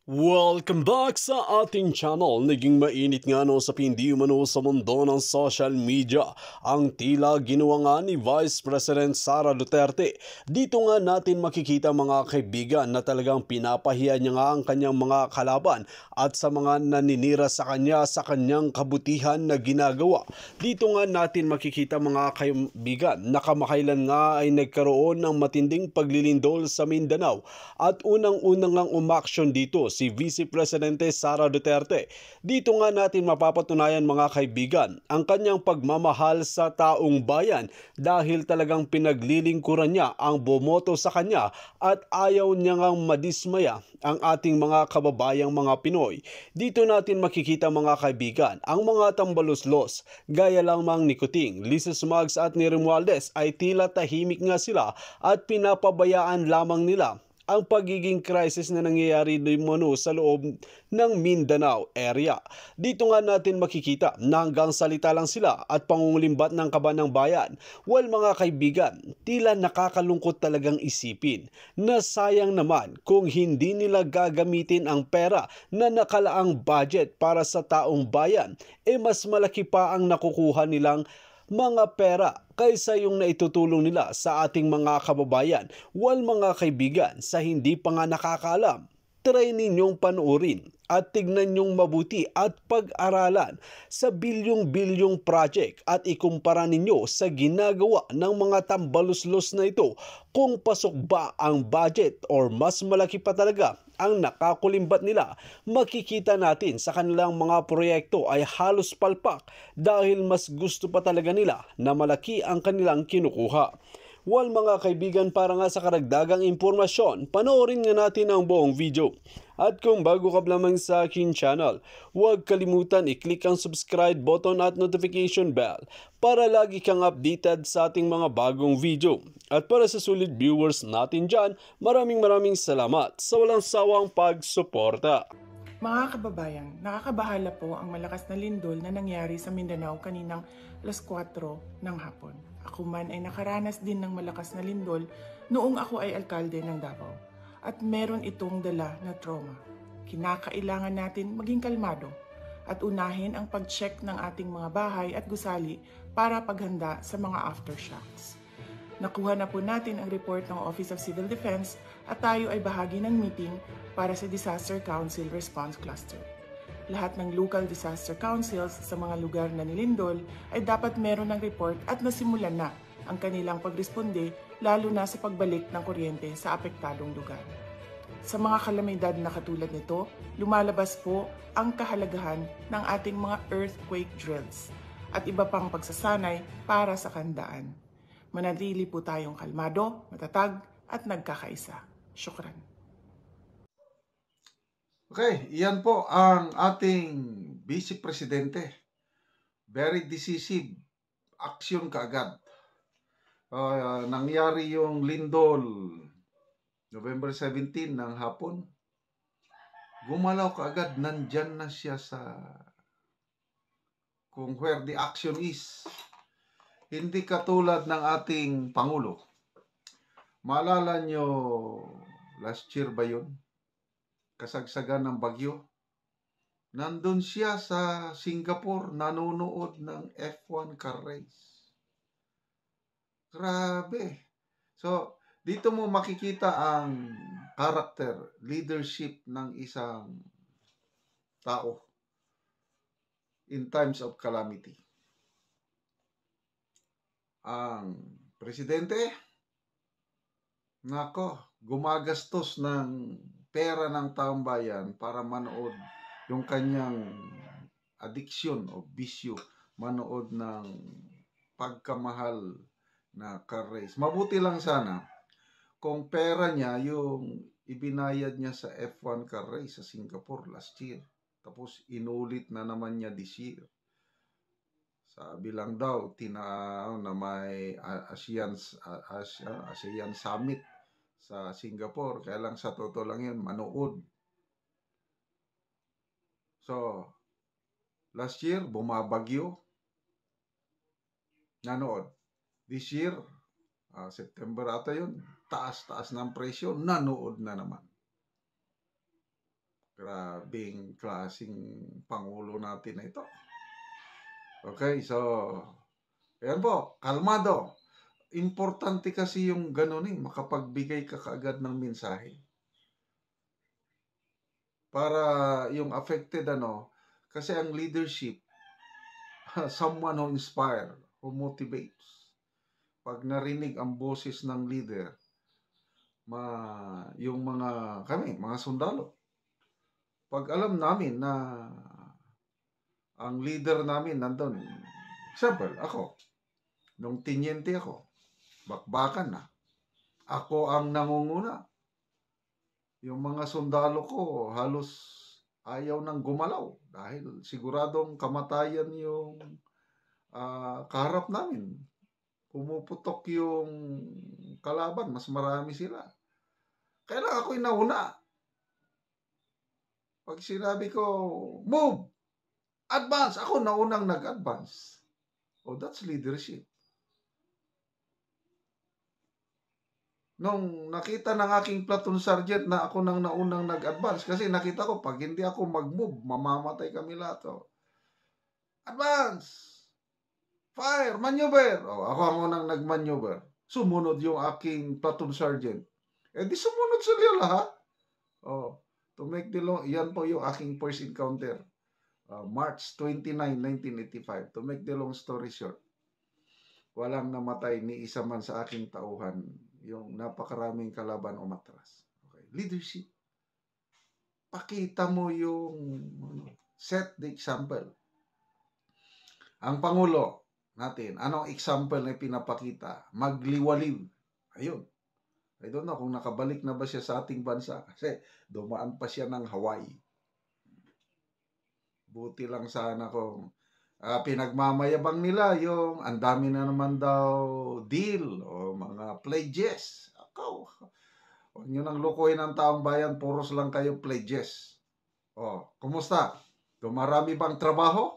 Welcome back sa ating channel. Naging mainit nga no sa hindi umano sa mundo ng social media ang tila ginawa nga ni Vice President Sara Duterte. Dito nga natin makikita mga kaibigan na talagang pinapahiya niya nga ang kanyang mga kalaban at sa mga naninira sa kanya sa kanyang kabutihan na ginagawa. Dito nga natin makikita mga kaibigan na kamakailan nga ay nagkaroon ng matinding paglilindol sa Mindanao at unang-unang ngang umaksyon dito si Vice Presidente Sara Duterte. Dito nga natin mapapatunayan mga kaibigan ang kanyang pagmamahal sa taong bayan dahil talagang pinaglilingkuran niya ang bumoto sa kanya at ayaw niya ngang madismaya ang ating mga kababayang mga Pinoy. Dito natin makikita mga kaibigan ang mga tambaluslos gaya lamang ni Kuting, Lisa Smugs at ni Romualdez ay tila tahimik nga sila at pinapabayaan lamang nila ang pagiging crisis na nangyayari mano sa loob ng Mindanao area. Dito nga natin makikita na hanggang salita lang sila at pangungulimbat ng kaban ng bayan. Well mga kaibigan, tila nakakalungkot talagang isipin na sayang naman kung hindi nila gagamitin ang pera na nakalaang budget para sa taong bayan, mas malaki pa ang nakukuha nilang mga pera kaysa yung naitutulong nila sa ating mga kababayan. Well mga kaibigan, sa hindi pa nga nakakaalam, try ninyong panuorin at tignan nyong mabuti at pag-aralan sa bilyong-bilyong project at ikumpara ninyo sa ginagawa ng mga tambaluslos na ito kung pasok ba ang budget or mas malaki pa talaga ang nakakulimbat nila. Makikita natin sa kanilang mga proyekto ay halos palpak dahil mas gusto pa talaga nila na malaki ang kanilang kinukuha. Well mga kaibigan, para nga sa karagdagang impormasyon, panoorin nga natin ang buong video. At kung bago ka lamang sa akin channel, huwag kalimutan i-click ang subscribe button at notification bell para lagi kang updated sa ating mga bagong video. At para sa sulit viewers natin dyan, maraming salamat sa walang sawang pagsuporta. Mga kababayan, nakakabahala po ang malakas na lindol na nangyari sa Mindanao kaninang alas 4 ng hapon. Ako man ay nakaranas din ng malakas na lindol noong ako ay alkalde ng Davao. At meron itong dala na trauma. Kinakailangan natin maging kalmado at unahin ang pag-check ng ating mga bahay at gusali para paghanda sa mga aftershocks. Nakuha na po natin ang report ng Office of Civil Defense at tayo ay bahagi ng meeting para sa Disaster Council Response Cluster. Lahat ng local disaster councils sa mga lugar na nilindol ay dapat meron ng report at nasimulan na ang kanilang pagresponde lalo na sa pagbalik ng kuryente sa apektadong lugar. Sa mga kalamidad na katulad nito, lumalabas po ang kahalagahan ng ating mga earthquake drills at iba pang pagsasanay para sa kandaan. Manatili po tayong kalmado, matatag at nagkakaisa. Syukran. Okay, iyan po ang ating Vice Presidente. Very decisive action kaagad. Nangyari yung lindol November 17 ng hapon. Gumalaw kaagad, nandyan na siya sa kung where the action is. Hindi katulad ng ating Pangulo. Maalala nyo, last year ba yun? Kasagsagan ng bagyo. Nandun siya sa Singapore, nanonood ng F1 car race. Grabe. So, dito mo makikita ang character, leadership ng isang tao in times of calamity. Ang presidente, nako, gumagastos ng pera ng taong bayan para manood yung kanyang addiction o bisyo, manood ng pagkamahal na car race. Mabuti lang sana kung pera niya yung ibinayad niya sa F1 car race sa Singapore last year. Tapos inulit na naman niya this year. Sabi lang daw, na may ASEAN Summit sa Singapore. Kaya lang sa totoo lang yun, manood. So, last year, bumabagyo. Nanood. This year, September ata yun, taas ng presyo, nanood na naman. Grabing klaseng Pangulo natin na ito. Okay, so, ayan po, kalmado. Importante kasi yung ganun makapagbigay ka kaagad ng mensahe. Para yung affected kasi ang leadership, someone who inspire, who motivates. Pag narinig ang boses ng leader, yung mga sundalo, pag alam namin na ang leader namin nandun, example, ako, nung tinyente ako, bakbakan na, ako ang nangunguna. Yung mga sundalo ko halos ayaw nang gumalaw dahil siguradong kamatayan yung kaharap namin. Pumuputok yung kalaban, mas marami sila. Kailangan ako'y nauna. Pag sinabi ko, move! Advance! Ako naunang nag-advance. Oh, that's leadership. Nung nakita ng aking platoon sergeant na ako nang naunang nag-advance, kasi nakita ko, pag hindi ako mag-move, mamamatay kami lahat. Oh. Advance! Fire! Maneuver! Oh, ako ang unang nag-maneuver. Sumunod yung aking platoon sergeant. Di sumunod sila lahat. Oh, to make the long, yan po yung aking first encounter. March 29, 1985. To make the long story short, walang namatay ni isa man sa aking tauhan. Yung napakaraming kalaban umatras. Okay. Leadership. Pakita mo yung set the example. Ang Pangulo natin, anong example na pinapakita? Magliwaliw. Ayun. I don't know kung nakabalik na ba siya sa ating bansa kasi dumaan pa siya ng Hawaii. Buti lang sana kung pinagmamayabang nila yung ang dami na naman daw deal o mga pledges. Huwag nyo nang lukuhin ang taong bayan, puros lang kayo pledges. Kumusta? Dumarami bang trabaho?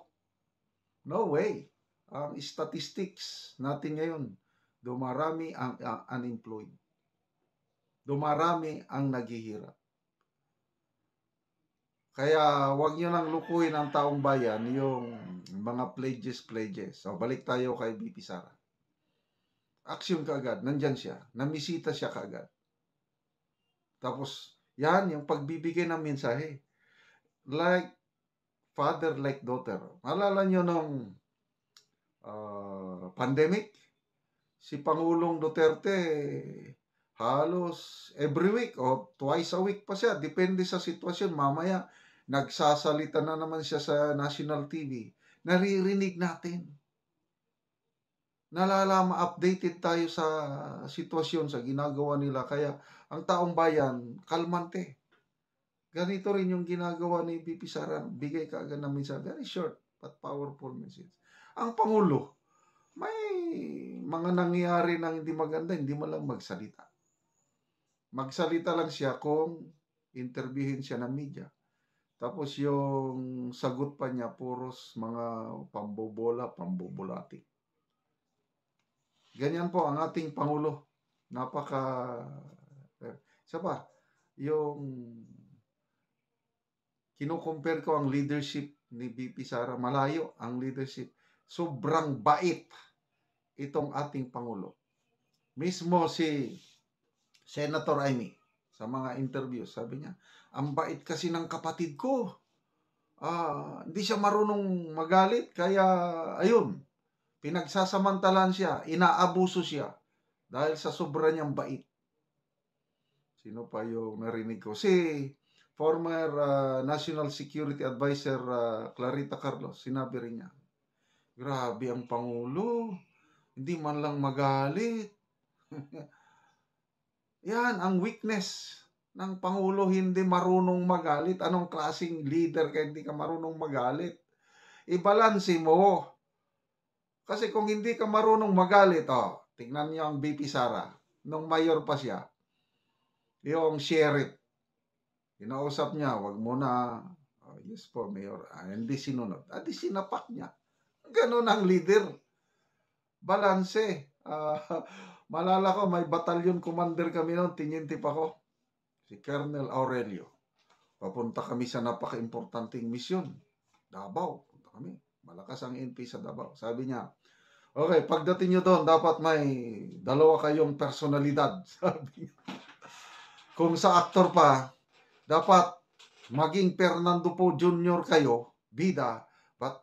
No way. Ang statistics natin ngayon, dumarami ang unemployed. Dumarami ang naghihirap. Kaya wag nyo nang lukuhin ang taong bayan yung mga pledges. So, balik tayo kay BP Sara. Action kaagad, nandyan siya. Namisita siya kaagad. Tapos, yan, yung pagbibigay ng mensahe. Like father, like daughter. Malala nyo nung pandemic, si Pangulong Duterte, halos every week o twice a week pa siya. Depende sa sitwasyon. Mamaya, nagsasalita na naman siya sa national TV. Naririnig natin. Updated tayo sa sitwasyon, sa ginagawa nila. Kaya, ang taong bayan, kalmante. Ganito rin yung ginagawa ni BP Sara. Bigay ka agad ng mensahe. Very short but powerful message. Ang Pangulo, may mga nangyayari na hindi maganda, hindi mo lang magsalita. Magsalita lang siya kung interviewin siya ng media. Tapos yung sagot pa niya, puros mga pambobola, pambobolatik. Ganyan po ang ating Pangulo. Isa pa, yung kinukompare ko ang leadership ni BP Sara, malayo ang leadership. Sobrang bait itong ating Pangulo. Mismo si Senator Amy, sa mga interviews, sabi niya, ang bait kasi ng kapatid ko. Hindi siya marunong magalit, kaya ayun, pinagsasamantalan siya, inaabuso siya dahil sa sobra niyang bait. Sino pa yung narinig ko? Si former National Security Advisor Clarita Carlos, sinabi rin niya, grabe ang Pangulo, hindi man lang magalit. Yan ang weakness ng Pangulo, hindi marunong magalit. Anong klaseng leader kaya hindi ka marunong magalit? Ibalansi mo. Kasi kung hindi ka marunong magalit, tingnan niyo ang BP Sara. Nung mayor pa siya, yung sheriff, inausap niya, wag mo na, yes po, mayor, hindi sinunod. Di sinapak niya. Ganon ang leader. Balanse. Malala ko, may battalion commander kami noon, tinyente pa ko. Si Colonel Aurelio. Papunta kami sa napaka-importanting misyon. Davao. Punta kami. Malakas ang NP sa Davao. Sabi niya, okay, pagdating nyo doon, dapat may dalawa kayong personalidad. Sabi niya. Kung sa aktor pa, dapat maging Fernando Po Jr. kayo, bida, but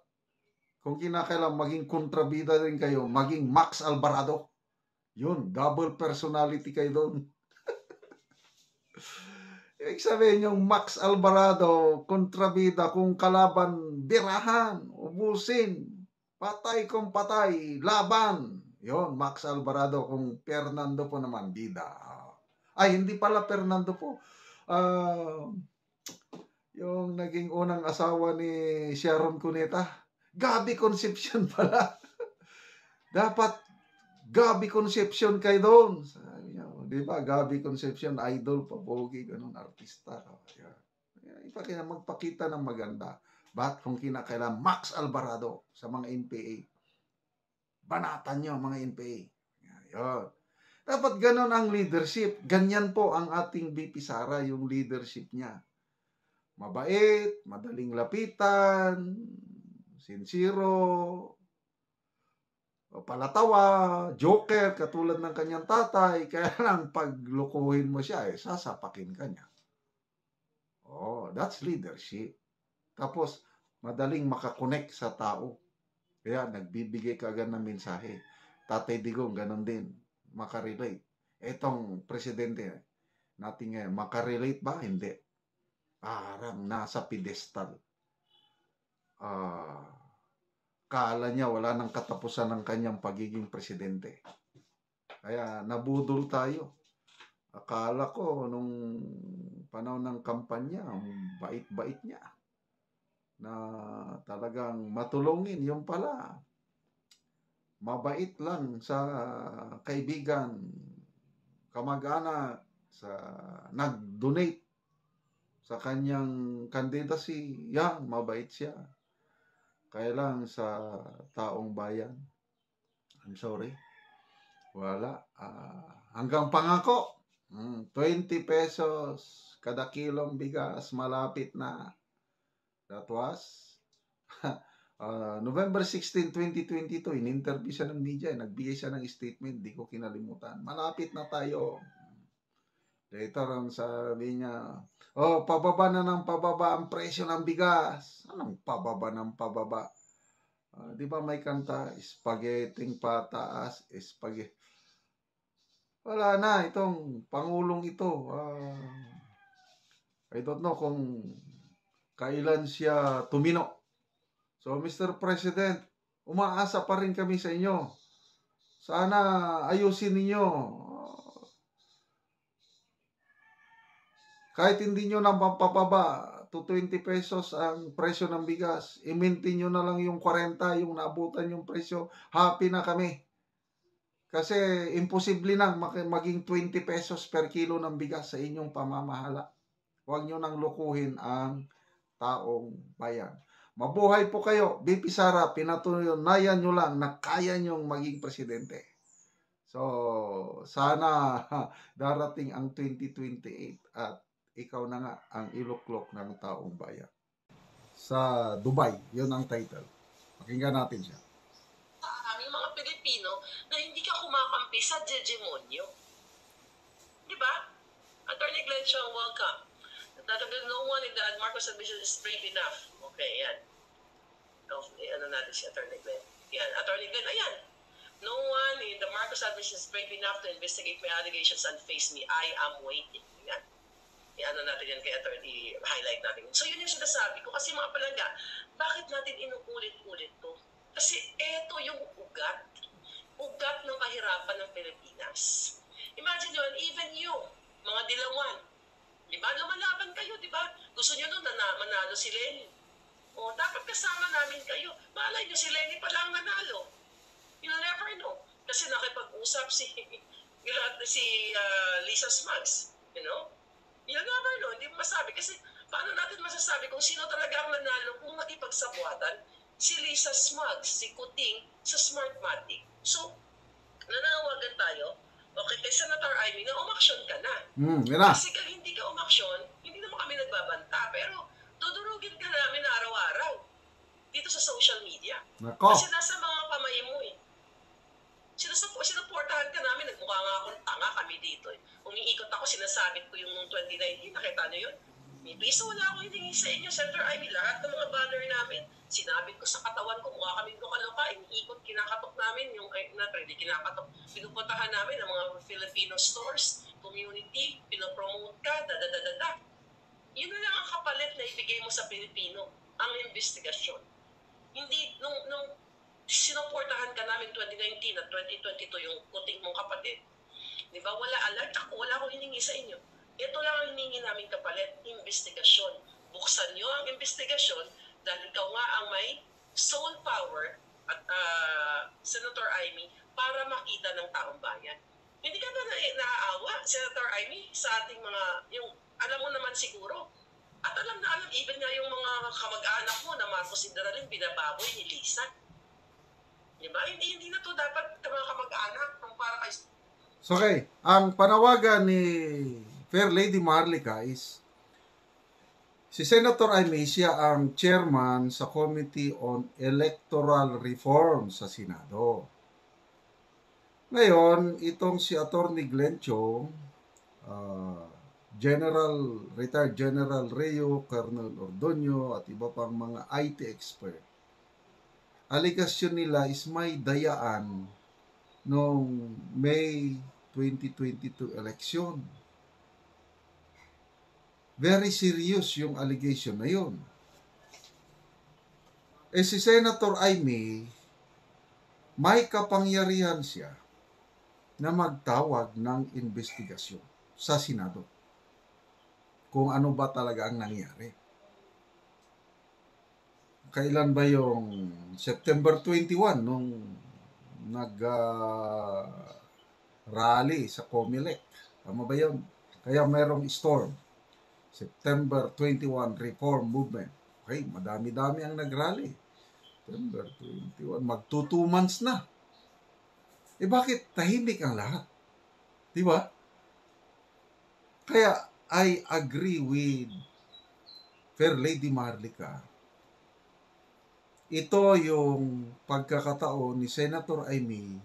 kung kinakailangan maging kontrabida rin kayo, maging Max Alvarado. Yun, double personality kayo doon. Ibig sabihin yung Max Alvarado, kontrabida, kung kalaban, birahan, ubusin, patay kung patay, laban. Yun, Max Alvarado. Kung Fernando Po naman, bida. Ay, hindi pala Fernando Po. Yung naging unang asawa ni Sharon Cuneta. Gabi Concepcion pala. Dapat Gabi Concepcion kayo doon. Sabi niya, di ba? Gabi Concepcion, idol, pabogi, ganun, artista. Magpakita ng maganda. But kung kinakailangan, Max Alvarado sa mga NPA. Banatan nyo, mga NPA. Yun. Dapat ganun ang leadership. Ganyan po ang ating VP Sara, yung leadership niya. Mabait, madaling lapitan, sincero, palatawa, joker, katulad ng kanyang tatay. Kaya lang, pag lukuhin mo siya, sasapakin ka niya. Oh, that's leadership. Tapos, madaling makakonect sa tao. Kaya, nagbibigay ka agad ng mensahe. Tatay Digong, ganun din. Makarelate. Etong presidente natin ngayon, makarelate ba? Hindi. Parang nasa pedestal. Kala niya wala nang katapusan ng kanyang pagiging presidente. Kaya nabudol tayo. Akala ko nung panahon ng kampanya, ang bait-bait niya. Na talagang matulungin. Yung pala, mabait lang sa kaibigan, kamag-anak, sa nag-donate sa kanyang candidacy. Yan, mabait siya. Kaya lang sa taong bayan, I'm sorry, wala. Hanggang pangako, 20 pesos kada kilong bigas, malapit na. That was November 16, 2022. In-interview siya ng media, nagbigay siya ng statement, di ko kinalimutan. Malapit na tayo. Later on, sabi niya, pababa na ng pababa ang presyo ng bigas. Anong pababa ng pababa? Di ba may kanta, spaghetti pataas, spaghetti. Wala na, itong pangulong ito. I don't know kung kailan siya tumino. So, Mr. President, umaasa pa rin kami sa inyo. Sana ayusin ninyo. Kahit hindi nyo na mapapaba to 20 pesos ang presyo ng bigas, i-maintain nyo na lang yung 40, yung naabutan yung presyo, happy na kami. Kasi imposible nang maging 20 pesos per kilo ng bigas sa inyong pamamahala. Huwag nyo nang lukuhin ang taong bayan. Mabuhay po kayo. VP Sara, pinatunayan nyo lang na kaya nyong maging presidente. So, sana darating ang 2028 at ikaw na nga ang iluklok ng taong bayan. Sa Dubai, yun ang title. Pakinggan natin siya. Sa aming mga Pilipino na hindi ka kumakampi sa hegemonyo. Di ba? Attorney Glenn Chong, welcome. No one in the Marcos administration is brave enough. Okay, yan. Ano natin si Attorney Glenn? Yan, Attorney Glenn, ayan. No one in the Marcos administration is brave enough to investigate my allegations and face me. I am waiting. Yan. I-ano natin yan kay Attorney, highlight natin. So yun yung sinasabi ko. Kasi mga palangga, bakit natin inuulit-ulit to? Kasi eto yung ugat ng kahirapan ng Pilipinas. Imagine yun, even you, mga dilawan, di ba? Lumalaban kayo, di ba? Gusto nyo nun na manalo si Lenny. O, dapat kasama namin kayo. Malay nyo, si Lenny pa lang nanalo. You'll never know. Kasi nakipag-usap si Lisa Smugs, you know? You'll never know, hindi mo masabi. Kasi paano natin masasabi kung sino talaga ang nanalo kung nakipagsabwatan? Si Lisa Smugs, si Kuting, sa Smartmatic. So, nananawagan tayo, okay, kay Senator Amy na umaksyon ka na. Yan na. Kasi kung hindi ka umaksyon, hindi naman naman kami nagbabanta, pero dudurugin ka namin araw-araw dito sa social media. Nako. Kasi nasa mga kamay mo eh. Sinuportahan ka namin, nagmukha nga akong tanga kami dito eh. Umiikot ako, sinasabit ko yung noong 2019, nakita nyo yun? May piso wala akong hiningi sa inyo, Senator Amy, lahat ng mga banner namin, sinabit ko sa katawan ko, mukha kami loka-loka, iniikot, kinakatok namin, yung, hindi kinakatok, pinupuntahan namin ang mga Filipino stores, community, pinopromote ka, dadadadada. Yun na lang ang kapalit na ibigay mo sa Pilipino, ang investigasyon. Hindi, nung sinuportahan ka namin 2019 at 2022 yung kuting mong kapatid, di ba, wala alert ako, wala akong hiningi sa inyo. Ito lang ang hiningi namin kapalit, investigasyon. Buksan nyo ang investigasyon dahil ikaw nga ang may soul power at Senator Amy para makita ng taong bayan. Hindi ka ba naaawa, Senator Amy, sa ating mga, yung alam mo naman siguro, at alam na alam, even nga yung mga kamag-anak mo na Marcos Indralin, binababoy ni Lisa. Diba? Hindi na to dapat mga kamag-anak para kay... So, okay, ang panawagan ni Fair Lady Maharlika is si Senator Amy, siya ang chairman sa Committee on Electoral Reform sa Senado. Ngayon, itong si Attorney Glenn Chong, Retired General Reo, Colonel Ordonio, at iba pang mga IT expert, aligasyon nila is may dayaan noong May 2022 election. Very serious yung allegation na yun. Si Senator Amy, may kapangyarihan siya na magtawag ng investigasyon sa Senado kung ano ba talaga ang nangyari. Kailan ba yung September 21 nung nag-rally sa Comelec? Tama ba yun? Kaya mayroong storm. September 21 Reform Movement. Okay, madami-dami ang nag-rally. September 21, mag-2 months na. Bakit tahimik ang lahat? Di ba? Kaya, I agree with Fair Lady Maharlika. Ito yung pagkakataon ni Senator Amy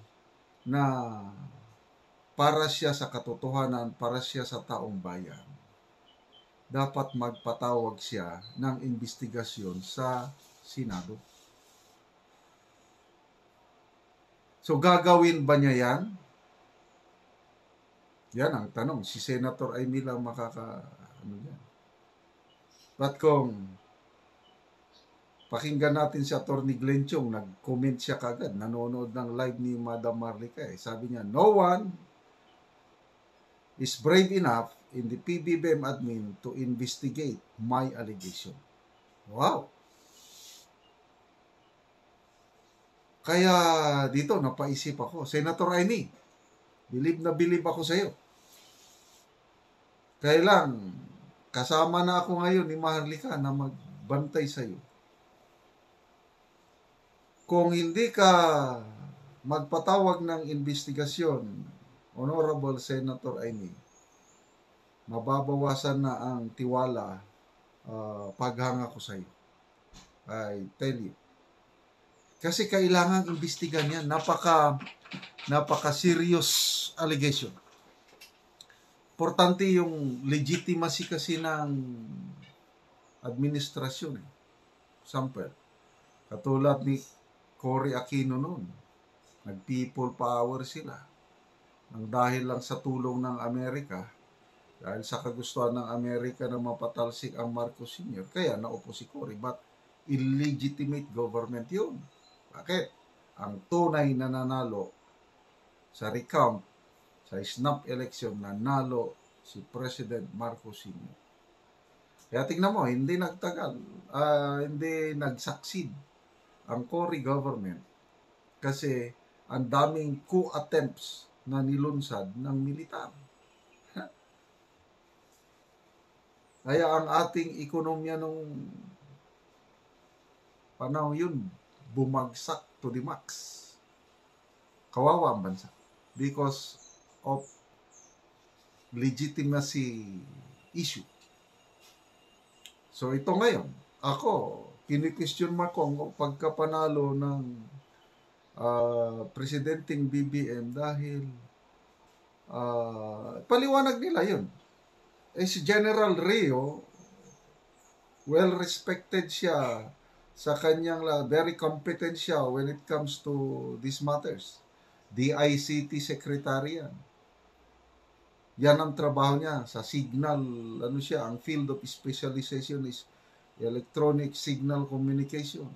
na para siya sa katotohanan, para siya sa taong bayan. Dapat magpatawag siya ng investigasyon sa Senado. So, gagawin ba niya yan? Yan ang tanong. Si Senator Amy lang yan. But kung pakinggan natin si Attorney Glenn Chong, nag-comment siya kagad, nanonood ng live ni Madam Maharlika. Sabi niya, no one is brave enough in the PBBM admin to investigate my allegation. Wow! Kaya dito, napaisip ako, Senator Amy, bilib na bilib ako sa iyo. Kaya lang, kasama na ako ngayon ni Maharlika na magbantay sa iyo. Kung hindi ka magpatawag ng investigasyon, Honorable Senator Amy, mababawasan na ang tiwala paghanga ko sa iyo. I tell you. Kasi kailangan imbestigan yan. Napaka-serious allegation. Importante yung legitimacy kasi ng administrasyon. Sample. Katulad ni Cory Aquino noon. Nag-people power sila. Nang dahil lang sa tulong ng Amerika, dahil sa kagustuhan ng Amerika na mapatalsik ang Marcos Sr., kaya naupo si Cory. But illegitimate government yun. Bakit? Ang tunay na nanalo sa recount, sa snap election, nanalo si President Marcos Sr. Kaya tingnan mo, hindi nagtagal, hindi nag-succeed ang Cory government kasi ang daming coup attempts na nilunsad ng militar. Kaya ang ating ekonomiya nung panahon yun, bumagsak to the max. Kawawa ang bansa because of legitimacy issue. So ito ngayon, ako, kini-question mark ko ang pagkapanalo ng Presidenteng BBM dahil paliwanag nila yun. Si General Rio, well-respected siya sa kanyang very competent siya when it comes to these matters. DICT Secretary yan. Yan ang trabaho niya sa signal, ang field of specialization is electronic signal communication.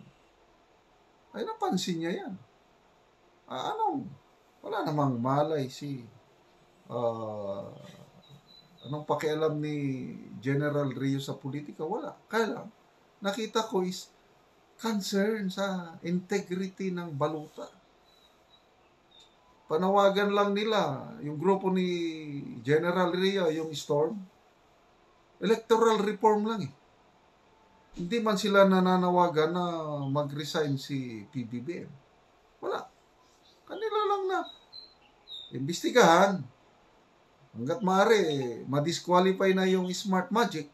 Ay napansin niya yan. Wala namang malay anong pakialam ni General Rio sa politika? Wala. Kaya lang, nakita ko is concern sa integrity ng baluta. Panawagan lang nila, yung grupo ni General Rio, yung Storm, electoral reform lang eh. Hindi man sila nananawagan na mag-resign si PBBM. Wala. Kanila lang na imbestigahan. Hanggat maaari, ma-disqualify na yung Smart Magic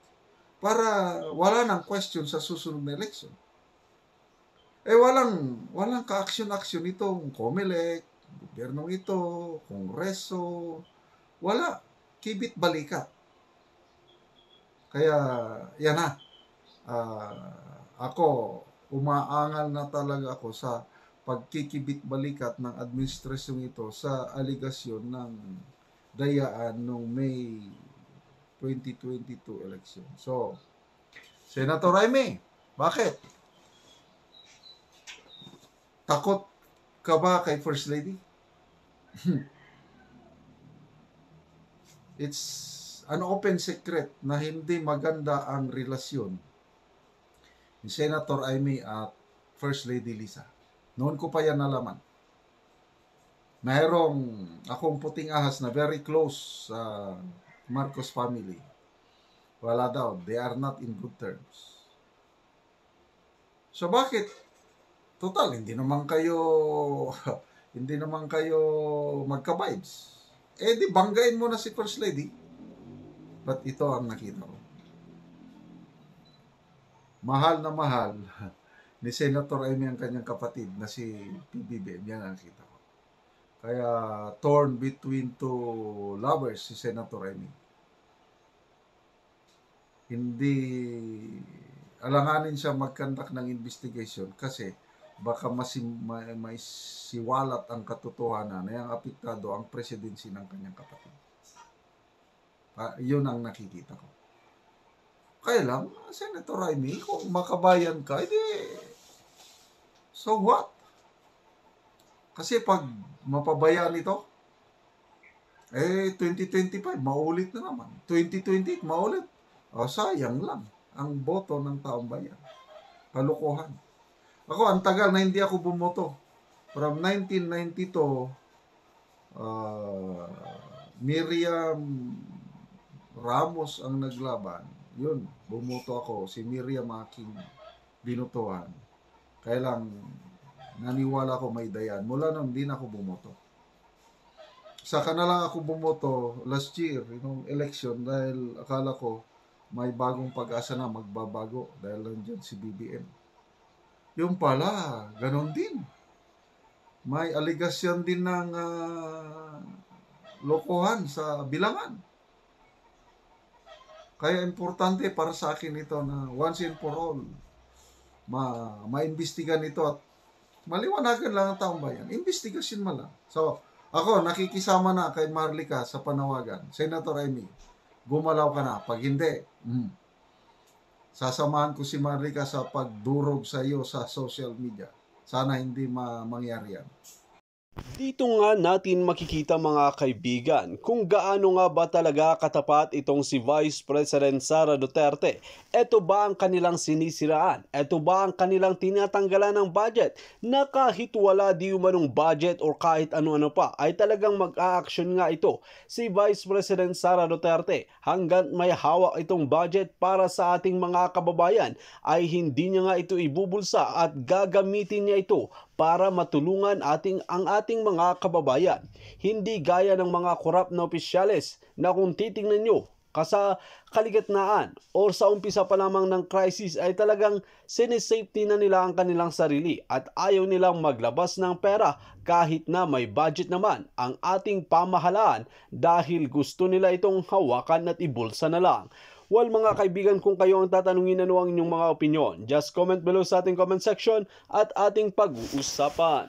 para wala nang question sa susunod na election. Walang ka-action-action itong COMELEC, gobyernong ito, kongreso, wala. Kibit balikat. Kaya, yan na. Ako, umaangal na talaga ako sa pagkikibit balikat ng administrasyon ito sa aligasyon ng dayaan noong May 2022 election. So, Senator Jaime, bakit? Takot ka ba kay First Lady? It's an open secret na hindi maganda ang relasyon ni Senator Jaime at First Lady Lisa. Noon ko pa yan nalaman. Mayroong akong puting ahas na very close sa Marcos family. Wala daw. They are not in good terms. So bakit? Total, hindi naman kayo magka-vibes. Di banggain mo na si First Lady. But ito ang nakita ko. Mahal na mahal ni Senator Jaime ang kanyang kapatid na si PBBM. Yan ang nakita ko. Kaya torn between two lovers si Senator Jaime. Hindi alanganin siya mag-conduct ng investigation kasi baka may siwalat ang katotohanan na yung apektado ang presidency ng kanyang kapatid. Yun ang nakikita ko. Kaya lang, Senator Jaime, kung makabayan ka, so what? Kasi pag mapabayaan ito, 2025, maulit na naman. 2028, maulit. Sayang lang ang boto ng taong bayan. Kalukuhan. Ako, ang tagal na hindi ako bumoto. From 1992, Miriam Ramos ang naglaban. Yun, bumoto ako. Si Miriam aking binutuhan. Kaya lang, naniwala ko may dayan. Mula nung hindi na ako bumoto. Saka na lang ako bumoto last year, election, dahil akala ko may bagong pag-asa na magbabago dahil nandiyan si BBM. Yung pala, ganon din. May aligasyon din ng lokohan sa bilangan. Kaya importante para sa akin ito na once and for all, maimbestigan ito at maliwanagan lang ang taong bayan. Investigasyon mo lang. So, ako, nakikisama na kay Marlica sa panawagan. Senator Jaime, gumalaw ka na. Pag hindi, sasamahan ko si Marlica sa pagdurog sa iyo sa social media. Sana hindi mangyari yan. Dito nga natin makikita mga kaibigan kung gaano nga ba talaga katapat itong si Vice President Sara Duterte. Ito ba ang kanilang sinisiraan? Ito ba ang kanilang tinatanggalan ng budget? Na kahit wala di umanong budget o kahit ano-ano pa ay talagang mag-a-action nga ito si Vice President Sara Duterte hanggang may hawak itong budget para sa ating mga kababayan ay hindi niya nga ito ibubulsa at gagamitin niya ito para matulungan ang ating mga kababayan. Hindi gaya ng mga korap na opisyales na kung titingnan nyo, Sa kaligatnaan or sa umpisa pa lamang ng crisis ay talagang sinisafety na nila ang kanilang sarili at ayaw nilang maglabas ng pera kahit na may budget naman ang ating pamahalaan dahil gusto nila itong hawakan at ibulsa na lang. Well mga kaibigan, kung kayo ang tatanungin ano ang inyong mga opinion, just comment below sa ating comment section at ating pag-uusapan.